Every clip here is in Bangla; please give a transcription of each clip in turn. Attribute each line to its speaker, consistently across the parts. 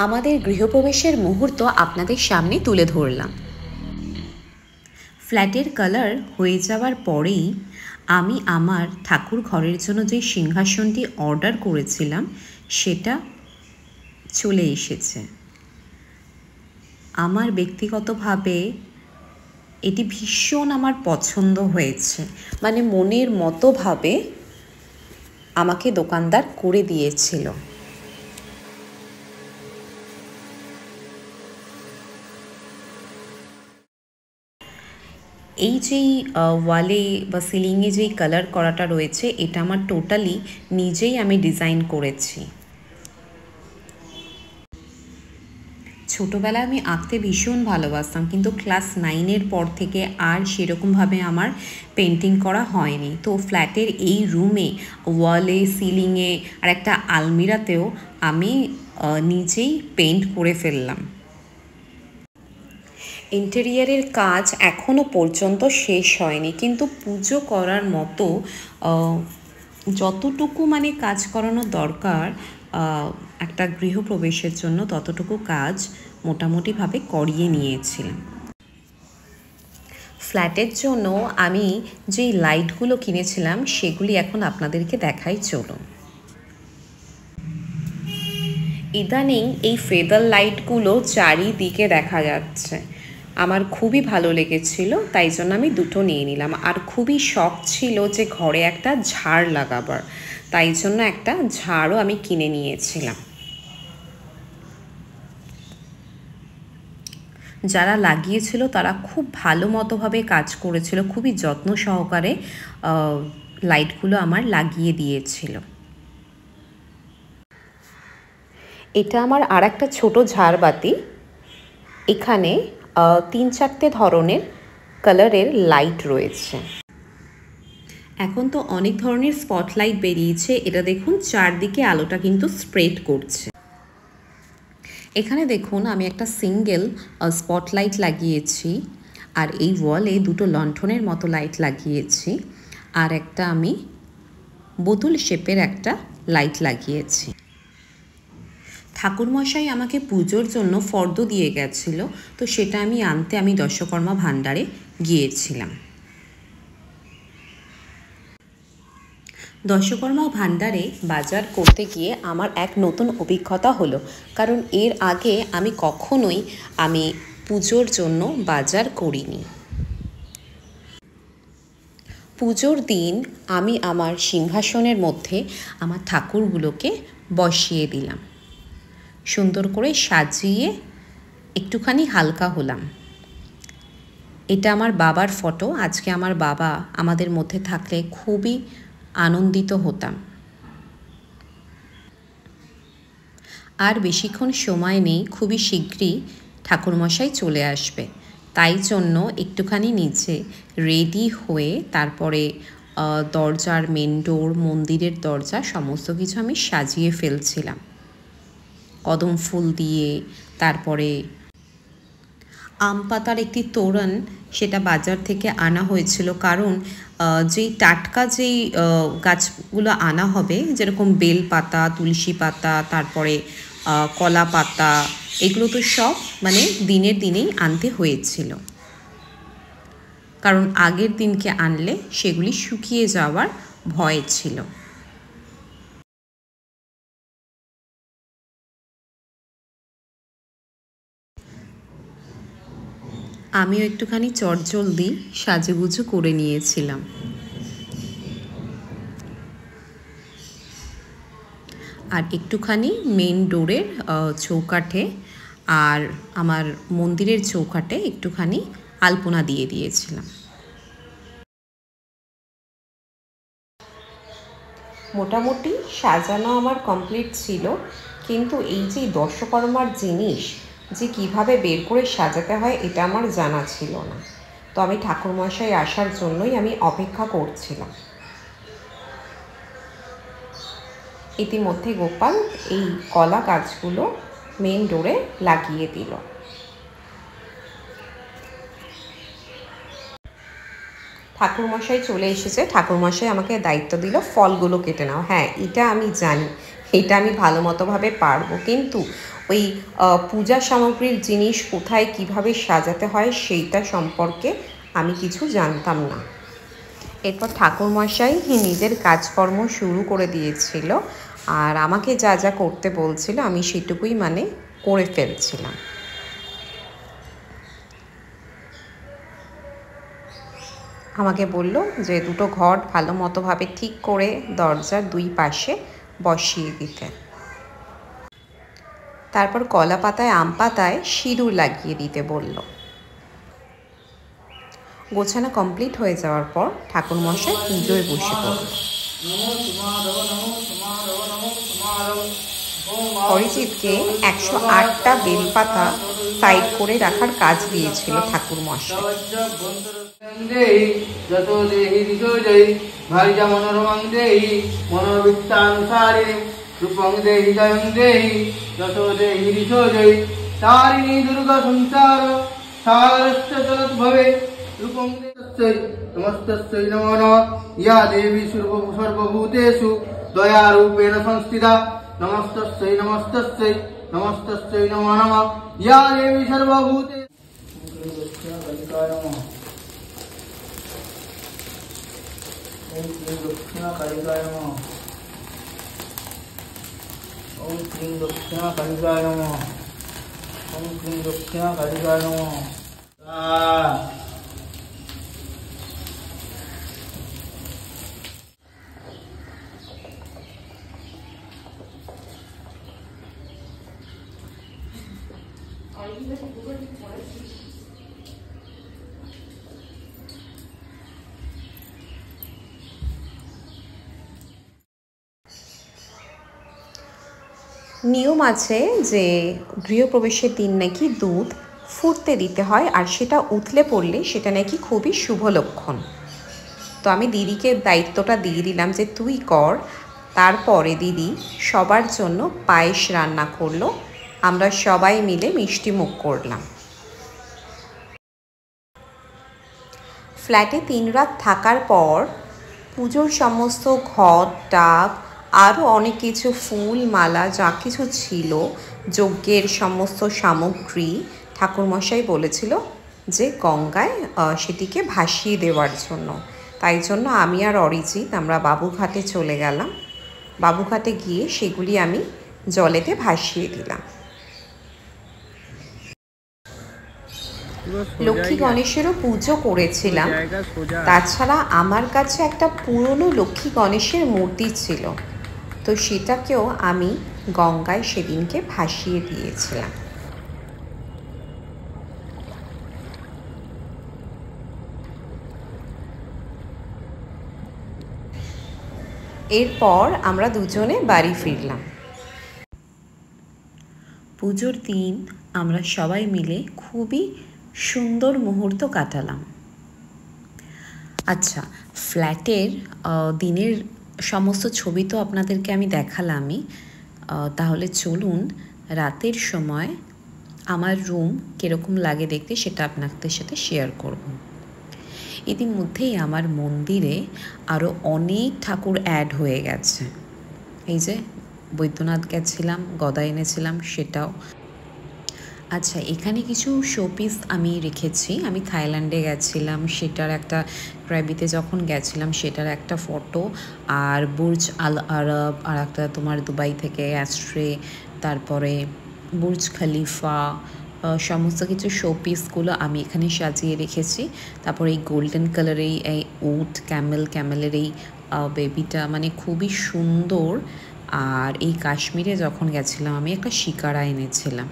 Speaker 1: আমাদের গৃহপ্রবেশের মুহূর্ত আপনাদের সামনে তুলে ধরলাম। ফ্ল্যাটের কালার হয়ে যাওয়ার পরেই আমি আমার ঠাকুর ঘরের জন্য যে সিংহাসনটি অর্ডার করেছিলাম সেটা চলে এসেছে। আমার ব্যক্তিগতভাবে এটি ভীষণ আমার পছন্দ হয়েছে, মানে মনের মতোভাবে আমাকে দোকানদার করে দিয়েছিল। এই যেই ওয়ালে বা সিলিংয়ে যেই কালার করাটা রয়েছে এটা আমার টোটালি নিজেই আমি ডিজাইন করেছি। ছোটোবেলায় আমি আঁকতে ভীষণ ভালোবাসতাম, কিন্তু ক্লাস 9-এর পর থেকে আর সেরকমভাবে আমার পেন্টিং করা হয়নি। তো ফ্ল্যাটের এই রুমে ওয়ালে, সিলিংয়ে আর একটা আলমিরাতেও আমি নিজেই পেন্ট করে ফেললাম। ইন্টেরিয়ারের কাজ এখনও পর্যন্ত শেষ হয়নি, কিন্তু পুজো করার মতো যতটুকু মানে কাজ করানো দরকার একটা গৃহপ্রবেশের জন্য ততটুকু কাজ মোটামুটিভাবে করিয়ে নিয়েছিলাম। ফ্ল্যাটের জন্য আমি যেই লাইটগুলো কিনেছিলাম সেগুলি এখন আপনাদেরকে দেখাই চলুন। ইদানিং এই ফেদার লাইটগুলো চারিদিকে দেখা যাচ্ছে, আমার খুবই ভালো লেগেছিল, তাই জন্য আমি দুটো নিয়ে নিলাম। আর খুবই শখ ছিল যে ঘরে একটা ঝাড় লাগাবার, তাই জন্য একটা ঝাড়ও আমি কিনে নিয়েছিলাম। যারা লাগিয়েছিল তারা খুব ভালো মতোভাবে কাজ করেছিল, খুবই যত্ন সহকারে লাইটগুলো আমার লাগিয়ে দিয়েছিল। এটা আমার আর একটা ছোটো ঝাড়বাতি। এখানে 3-4টে ধরনের কালারের লাইট রয়েছে। এখন তো অনেক ধরনের স্পটলাইট বেরিয়েছে, এটা দেখুন চারদিকে আলোটা কিন্তু স্প্রেড করছে। এখানে দেখুন আমি একটা সিঙ্গেল স্পটলাইট লাগিয়েছি, আর এই ওয়ালে দুটো লণ্ঠনের মতো লাইট লাগিয়েছি, আর একটা আমি বোতল শেপের একটা লাইট লাগিয়েছি। ঠাকুরমশাই আমাকে পুজোর জন্য ফর্দ দিয়ে গেছিল, তো সেটা আমি আনতে আমি দশকর্মা ভাণ্ডারে গিয়েছিলাম। দশকর্মা ভাণ্ডারে বাজার করতে গিয়ে আমার এক নতুন অভিজ্ঞতা হলো, কারণ এর আগে আমি কখনোই পুজোর জন্য বাজার করিনি। পুজোর দিন আমি আমার সিংহাসনের মধ্যে আমার ঠাকুরগুলোকে বসিয়ে দিলাম, সুন্দর করে সাজিয়ে একটুখানি হালকা হলাম। এটা আমার বাবার ফটো। আজকে আমার বাবা আমাদের মধ্যে থাকলে খুবই আনন্দিত হতাম। আর বেশিক্ষণ সময় নেই, খুবই শীঘ্রই ঠাকুরমশাই চলে আসবে, তাই জন্য একটুখানি নিচে রেডি হয়ে তারপরে দরজার মেন ডোর, মন্দিরের দরজা সমস্ত কিছু আমি সাজিয়ে ফেলছিলাম কদম ফুল দিয়ে। তারপরে আম পাতার একটি তোরণ, সেটা বাজার থেকে আনা হয়েছিল, কারণ যেই টাটকা যেই গাছগুলো আনা হবে, যেরকম বেল পাতা, তুলসী পাতা, তারপরে কলা পাতা, এগুলো তো সব মানে দিনের দিনেই আনতে হয়েছিল, কারণ আগের দিনকে আনলে সেগুলি শুকিয়ে যাওয়ার ভয় ছিল। আমিও একটুখানি চটজলদি সাজুগুজু করে নিয়েছিলাম। আর একটুখানি মেন ডোরের চৌকাঠে আর আমার মন্দিরের চৌকাঠে একটুখানি আলপনা দিয়ে দিয়েছিলাম। মোটামুটি সাজানো আমার কমপ্লিট ছিল, কিন্তু এই যে দশকর্মার জিনিস যে কিভাবে বের করে সাজাতে হয় এটা আমার জানা ছিল না। তো আমি ঠাকুরমশাই আসার জন্যই আমি অপেক্ষা করছিলাম। ইতিমধ্যে গোপাল এই কলা গাছগুলো মেন ডোরে লাগিয়ে দিল। ঠাকুরমশাই চলে এসেছে। ঠাকুরমশাই আমাকে দায়িত্ব দিল ফলগুলো কেটে নাও। হ্যাঁ, এটা আমি জানি, এটা আমি ভালো মতোভাবে পারবো, কিন্তু ওই পূজা সামগ্রীর জিনিস কোথায় কিভাবে সাজাতে হয় সেইটা সম্পর্কে আমি কিছু জানতাম না। এরপর ঠাকুরমশাই নিজের কাজকর্ম শুরু করে দিয়েছিল, আর আমাকে যা যা করতে বলছিল আমি সেটুকুই মানে করে ফেলছিলাম। আমাকে বলল যে দুটো ঘট ভালো মতোভাবে ঠিক করে দরজার দুই পাশে বসিয়ে দিতে। তারপর কলা পাতায় আম পাতায় সিঁদুর লাগিয়ে দিতে বলল। গোছানো কমপ্লিট হয়ে যাওয়ার পর ঠাকুরমশাই পুজোয় বসে পড়ল। অরিজিৎকে 108টা বেলপাতা সাইড করে রাখার কাজ দিয়েছিল ঠাকুরমশাই।
Speaker 2: नमस्तस्यै नमो नमः या देवी सर्वभूतेषु दयारूपेण संस्थिता नमस्तस्यै नमस्तस्यै नमस्तस्यै नमो नमः या देवी सर्वभूतेषु ओम क्लीं दक्षिणाकालिकाय नमः ओम क्लीं दक्षिणाकालिकाय नमः ओम क्लीं दक्षिणाकालिकाय नमः
Speaker 1: নিয়ম আছে যে গৃহপ্রবেশের দিন নাকি দুধ ফুটতে দিতে হয়, আর সেটা উথলে পড়লে সেটা নাকি খুবই শুভ লক্ষণ। তো আমি দিদিকে দায়িত্বটা দিয়ে দিলাম যে তুই কর। তারপরে দিদি সবার জন্য পায়েস রান্না করলো, আমরা সবাই মিলে মিষ্টি মুখ করলাম। ফ্ল্যাটে 3 রাত থাকার পর পুজোর সমস্ত ঘট ডাব আরও অনেক কিছু ফুল মালা যা কিছু ছিল, যজ্ঞের সমস্ত সামগ্রী ঠাকুরমশাই বলেছিল যে গঙ্গায় সেটিকে ভাসিয়ে দেওয়ার জন্য। তাই জন্য আমি আর অরিজিৎ আমরা বাবুঘাটে চলে গেলাম। বাবুঘাটে গিয়ে সেগুলি আমি জলেতে ভাসিয়ে দিলাম। লক্ষ্মী গণেশেরও পুজো করেছিলাম। তাছাড়া আমার কাছে একটা পুরনো লক্ষ্মী গণেশের মূর্তি ছিল, তো সেটাকেও আমি গঙ্গায় সেদিনকে ভাসিয়ে দিয়েছিলাম। এরপর আমরা দুজনে বাড়ি ফিরলাম। পুজোর দিন আমরা সবাই মিলে খুবই সুন্দর মুহূর্ত কাটালাম। আচ্ছা, ফ্ল্যাটের দিনের সমস্ত ছবি তো আপনাদেরকে আমি দেখালামই, তাহলে চলুন রাতের সময় আমার রুম কীরকম লাগে দেখতে সেটা আপনাদের সাথে শেয়ার করব। ইতিমধ্যেই আমার মন্দিরে আরও অনেক ঠাকুর অ্যাড হয়ে গেছে। এই যে বৈদ্যনাথ গেছিলাম, গদা এনেছিলাম সেটাও। আচ্ছা, এখানে কিছু শোপিস আমি রেখেছি। আমি থাইল্যান্ডে গেছিলাম, সেটার একটা ক্রাইবিতে যখন গেছিলাম সেটার একটা ফটো, আর বুর্জ আল আরব, আর একটা তোমার দুবাই থেকে অ্যাস্ট্রে, তারপরে বুর্জ খলিফা, সমস্ত কিছু শোপিসগুলো আমি এখানে সাজিয়ে রেখেছি। তারপরে এই গোল্ডেন কালারের এই উট ক্যামেলের এই বেবিটা মানে খুবই সুন্দর। আর এই কাশ্মীরে যখন গেছিলাম আমি একটা শিকারা এনেছিলাম।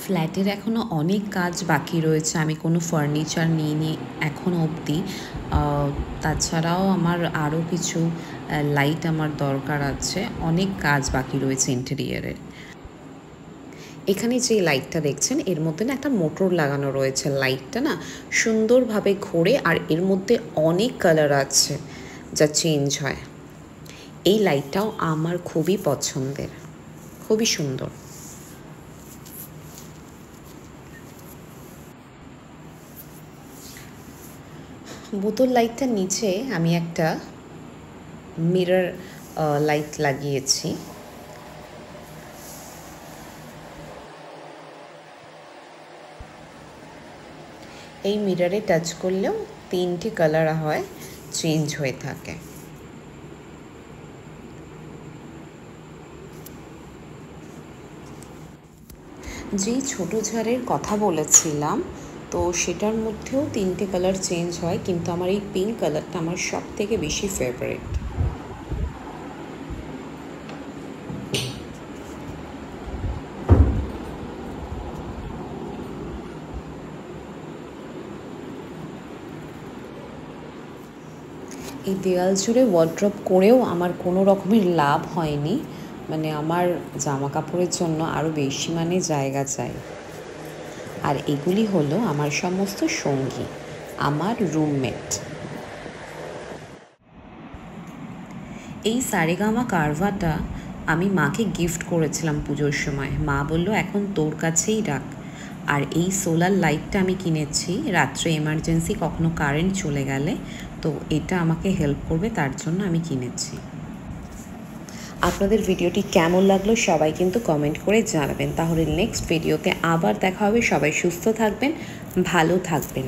Speaker 1: ফ্ল্যাটের এখনও অনেক কাজ বাকি রয়েছে, আমি কোনো ফার্নিচার নিইনি এখনও অবধি। তাছাড়াও আমার আরও কিছু লাইট আমার দরকার আছে, অনেক কাজ বাকি রয়েছে ইন্টেরিয়ারের। এখানে যে লাইটটা দেখছেন এর মধ্যে না একটা মোটর লাগানো রয়েছে। লাইটটা না সুন্দরভাবে ঘোরে, আর এর মধ্যে অনেক কালার আছে যা চেঞ্জ হয়। এই লাইটটাও আমার খুবই পছন্দের, খুবই সুন্দর। বোতল লাইটটার নিচে আমি একটা মিরর লাইট লাগিয়েছি। এই মিররে টাচ করলেও 3টে কালার হয় চেঞ্জ হয়ে থাকে। যেই ছোটো ঝাড়ের কথা বলেছিলাম, তো সেটার মধ্যেও 3টে কালার চেঞ্জ হয়, কিন্তু আমার এই পিঙ্ক কালারটা আমার সব থেকে বেশি ফেভারিট। এই দেয়াল জুড়ে ওয়ার্ড্রপ করেও আমার কোনো রকমের লাভ হয়নি, মানে আমার জামা কাপড়ের জন্য আরও বেশি জায়গা চাই। আর এগুলি হলো আমার সমস্ত সঙ্গী, আমার রুমমেট। এই সারেগামা কারভাটা আমি মাকে গিফট করেছিলাম পুজোর সময়। মা বলল এখন তোর কাছেই রাখ। আর এই সোলার লাইটটা আমি কিনেছি রাত্রে এমার্জেন্সি কখনো কারেন্ট চলে গেলে, তো এটা আমাকে হেল্প করবে, তার জন্য আমি কিনেছি। আপনাদের ভিডিওটি কেমন লাগলো সবাই কিন্তু কমেন্ট করে জানাবেন। তাহলে নেক্সট ভিডিওতে আবার দেখা হবে। সবাই সুস্থ থাকবেন, ভালো থাকবেন।